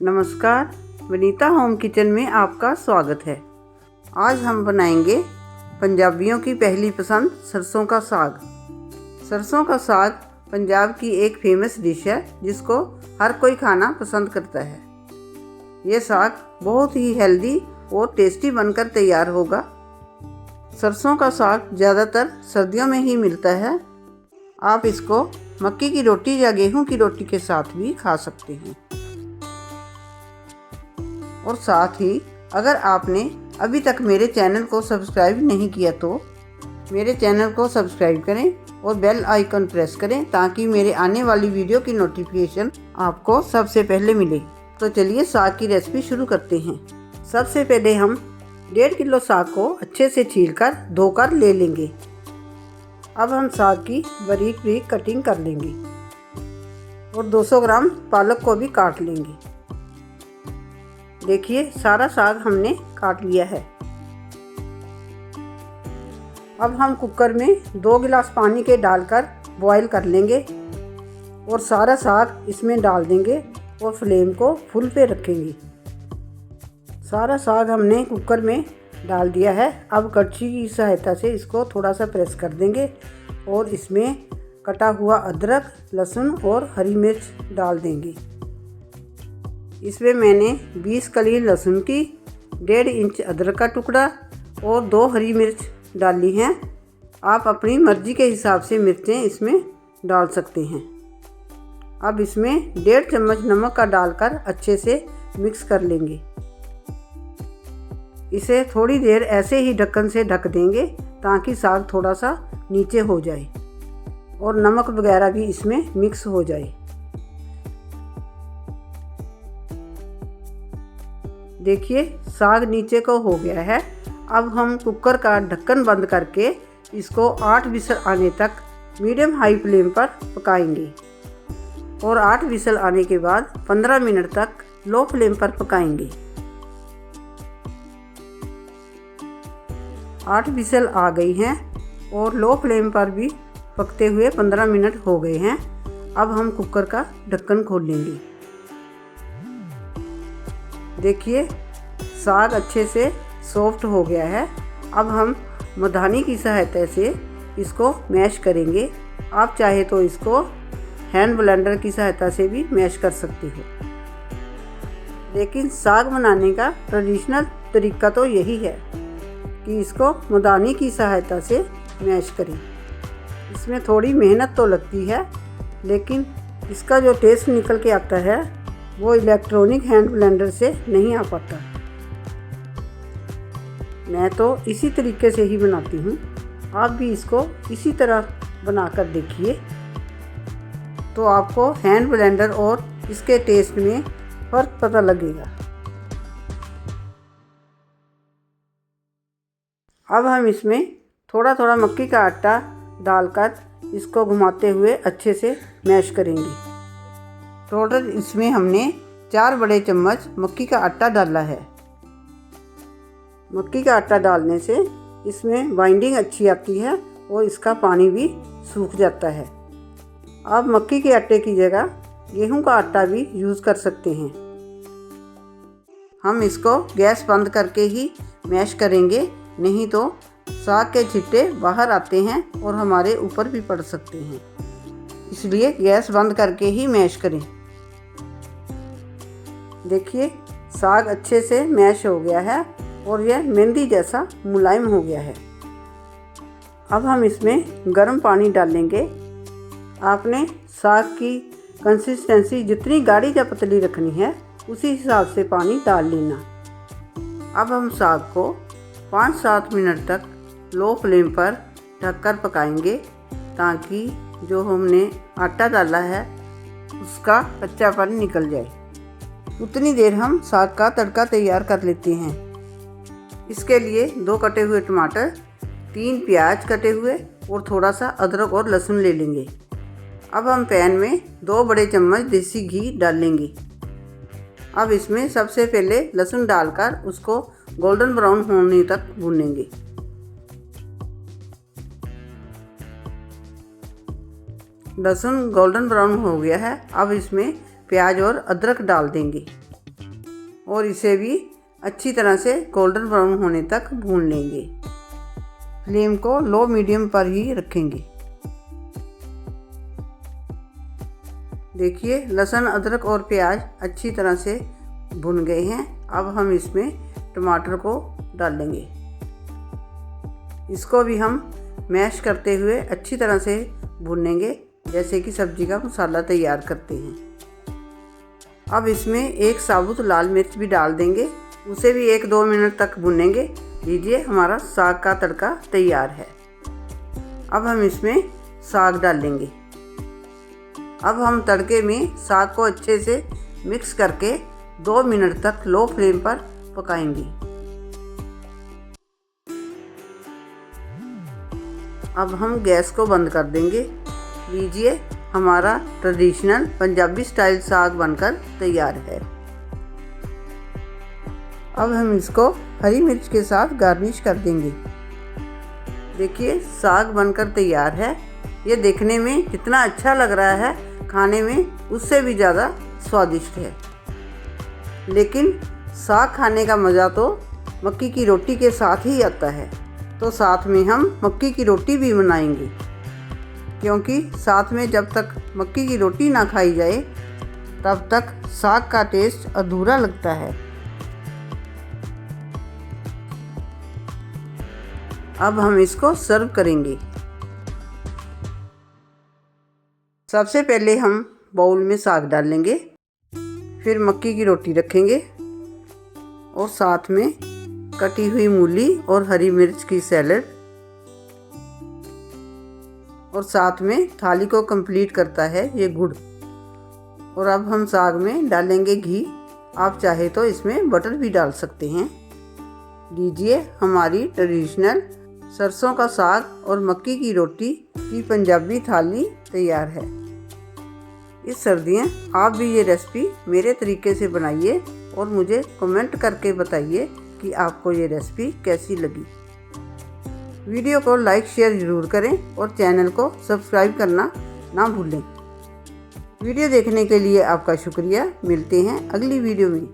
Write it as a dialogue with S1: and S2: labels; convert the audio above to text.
S1: नमस्कार, Vanita home kitchen में आपका स्वागत है। आज हम बनाएंगे पंजाबियों की पहली पसंद सरसों का साग। सरसों का साग पंजाब की एक फेमस डिश है जिसको हर कोई खाना पसंद करता है। ये साग बहुत ही हेल्दी और टेस्टी बनकर तैयार होगा। सरसों का साग ज़्यादातर सर्दियों में ही मिलता है। आप इसको मक्की की रोटी या गेहूं की रोटी के साथ भी खा सकते हैं। और साथ ही अगर आपने अभी तक मेरे चैनल को सब्सक्राइब नहीं किया तो मेरे चैनल को सब्सक्राइब करें और बेल आइकन प्रेस करें ताकि मेरे आने वाली वीडियो की नोटिफिकेशन आपको सबसे पहले मिले। तो चलिए साग की रेसिपी शुरू करते हैं। सबसे पहले हम 1.5 किलो साग को अच्छे से छीलकर धोकर ले लेंगे। अब हम साग की बारीक बारीक कटिंग कर लेंगे और 200 ग्राम पालक को भी काट लेंगे। देखिए सारा साग हमने काट लिया है। अब हम कुकर में 2 गिलास पानी के डालकर बॉईल कर लेंगे और सारा साग इसमें डाल देंगे और फ्लेम को फुल पे रखेंगे। सारा साग हमने कुकर में डाल दिया है। अब कड़छी की सहायता से इसको थोड़ा सा प्रेस कर देंगे और इसमें कटा हुआ अदरक, लहसुन और हरी मिर्च डाल देंगे। इसमें मैंने 20 कली लहसुन की, 1.5 इंच अदरक का टुकड़ा और 2 हरी मिर्च डाली हैं। आप अपनी मर्ज़ी के हिसाब से मिर्चें इसमें डाल सकते हैं। अब इसमें 1.5 चम्मच नमक का डालकर अच्छे से मिक्स कर लेंगे। इसे थोड़ी देर ऐसे ही ढक्कन से ढक देंगे ताकि साग थोड़ा सा नीचे हो जाए और नमक वगैरह भी इसमें मिक्स हो जाए। देखिए साग नीचे को हो गया है। अब हम कुकर का ढक्कन बंद करके इसको 8 विसल आने तक मीडियम हाई फ्लेम पर पकाएंगे और 8 विसल आने के बाद 15 मिनट तक लो फ्लेम पर पकाएंगे। 8 विसल आ गई हैं और लो फ्लेम पर भी पकते हुए 15 मिनट हो गए हैं। अब हम कुकर का ढक्कन खोल लेंगे। देखिए साग अच्छे से सॉफ्ट हो गया है। अब हम मधानी की सहायता से इसको मैश करेंगे। आप चाहे तो इसको हैंड ब्लेंडर की सहायता से भी मैश कर सकते हो, लेकिन साग बनाने का ट्रेडिशनल तरीका तो यही है कि इसको मधानी की सहायता से मैश करें। इसमें थोड़ी मेहनत तो लगती है, लेकिन इसका जो टेस्ट निकल के आता है वो इलेक्ट्रॉनिक हैंड ब्लेंडर से नहीं आ पाता। मैं तो इसी तरीके से ही बनाती हूँ। आप भी इसको इसी तरह बनाकर देखिए तो आपको हैंड ब्लेंडर और इसके टेस्ट में फ़र्क पता लगेगा। अब हम इसमें थोड़ा थोड़ा मक्की का आटा डालकर इसको घुमाते हुए अच्छे से मैश करेंगे। टोटल इसमें हमने 4 बड़े चम्मच मक्की का आटा डाला है। मक्की का आटा डालने से इसमें बाइंडिंग अच्छी आती है और इसका पानी भी सूख जाता है। आप मक्की के आटे की जगह गेहूं का आटा भी यूज़ कर सकते हैं। हम इसको गैस बंद करके ही मैश करेंगे, नहीं तो साग के छिट्टे बाहर आते हैं और हमारे ऊपर भी पड़ सकते हैं। इसलिए गैस बंद करके ही मैश करें। देखिए साग अच्छे से मैश हो गया है और यह मेहंदी जैसा मुलायम हो गया है। अब हम इसमें गर्म पानी डालेंगे। आपने साग की कंसिस्टेंसी जितनी गाढ़ी या पतली रखनी है उसी हिसाब से पानी डाल लेना। अब हम साग को 5-7 मिनट तक लो फ्लेम पर ढककर पकाएंगे ताकि जो हमने आटा डाला है उसका कच्चापन निकल जाए। उतनी देर हम साग का तड़का तैयार कर लेते हैं। इसके लिए 2 कटे हुए टमाटर, 3 प्याज कटे हुए और थोड़ा सा अदरक और लहसुन ले लेंगे। अब हम पैन में 2 बड़े चम्मच देसी घी डाल लेंगे। अब इसमें सबसे पहले लहसुन डालकर उसको गोल्डन ब्राउन होने तक भूनेंगे। लहसुन गोल्डन ब्राउन हो गया है। अब इसमें प्याज और अदरक डाल देंगे। और इसे भी अच्छी तरह से गोल्डन ब्राउन होने तक भून लेंगे। फ्लेम को लो मीडियम पर ही रखेंगे। देखिए लहसुन, अदरक और प्याज अच्छी तरह से भुन गए हैं। अब हम इसमें टमाटर को डालेंगे। इसको भी हम मैश करते हुए अच्छी तरह से भूनेंगे, जैसे कि सब्जी का मसाला तैयार करते हैं। अब इसमें एक साबुत लाल मिर्च भी डाल देंगे, उसे भी 1-2 मिनट तक भूनेंगे। लीजिए हमारा साग का तड़का तैयार है। अब हम इसमें साग डालेंगे। अब हम तड़के में साग को अच्छे से मिक्स करके 2 मिनट तक लो फ्लेम पर पकाएंगे। अब हम गैस को बंद कर देंगे। लीजिए हमारा ट्रेडिशनल पंजाबी स्टाइल साग बनकर तैयार है। अब हम इसको हरी मिर्च के साथ गार्निश कर देंगे। देखिए साग बनकर तैयार है। ये देखने में जितना अच्छा लग रहा है, खाने में उससे भी ज़्यादा स्वादिष्ट है। लेकिन साग खाने का मज़ा तो मक्की की रोटी के साथ ही आता है। तो साथ में हम मक्की की रोटी भी बनाएंगे, क्योंकि साथ में जब तक मक्की की रोटी ना खाई जाए तब तक साग का टेस्ट अधूरा लगता है। अब हम इसको सर्व करेंगे। सबसे पहले हम बाउल में साग डालेंगे, फिर मक्की की रोटी रखेंगे और साथ में कटी हुई मूली और हरी मिर्च की सैलेड, और साथ में थाली को कंप्लीट करता है ये गुड़। और अब हम साग में डालेंगे घी। आप चाहे तो इसमें बटर भी डाल सकते हैं। लीजिए हमारी ट्रेडिशनल सरसों का साग और मक्की की रोटी की पंजाबी थाली तैयार है। इस सर्दियाँ आप भी ये रेसिपी मेरे तरीके से बनाइए और मुझे कमेंट करके बताइए कि आपको ये रेसिपी कैसी लगी। वीडियो को लाइक शेयर ज़रूर करें और चैनल को सब्सक्राइब करना ना भूलें। वीडियो देखने के लिए आपका शुक्रिया। मिलते हैं अगली वीडियो में।